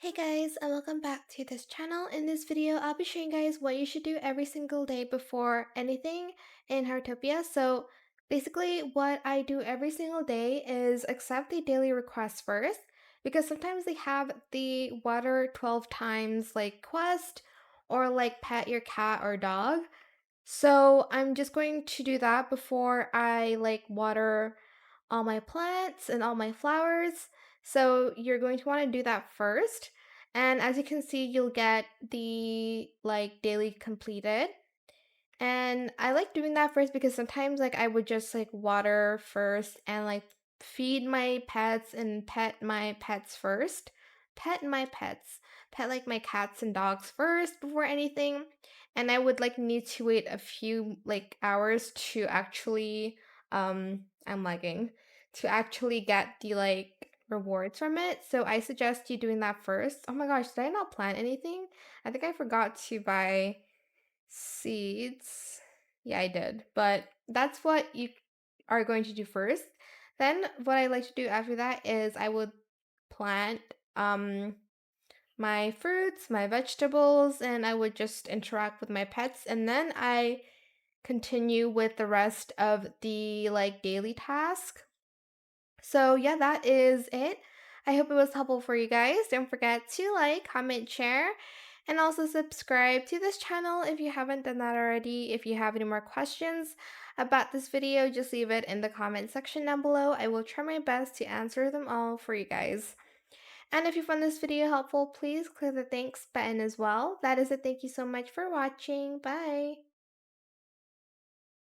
Hey guys, and welcome back to this channel. In this video, I'll be showing you guys what you should do every single day before anything in Heartopia. So basically what I do every single day is accept the daily requests first, because sometimes they have the water 12 times like quest or like pet your cat or dog. So I'm just going to do that before I like water all my plants and all my flowers. So you're going to want to do that first. And as you can see, you'll get the like daily completed. And I like doing that first because sometimes like I would just like water first and like feed my pets and pet my pets first. Pet my pets. Pet like my cats and dogs first before anything. And I would like need to wait a few like hours to actually I'm lagging to actually get the like rewards from it. So I suggest you doing that first. Oh my gosh, did I not plan anything? I think I forgot to buy seeds. Yeah, I did. But that's what you are going to do first. Then what I like to do after that is I would plant my fruits, my vegetables, and I would just interact with my pets, and then I continue with the rest of the like daily task. So yeah, that is it. I hope it was helpful for you guys. Don't forget to like, comment, share, and also subscribe to this channel if you haven't done that already. If you have any more questions about this video, just leave it in the comment section down below. I will try my best to answer them all for you guys. And if you found this video helpful, please click the thanks button as well. That is it. Thank you so much for watching. Bye.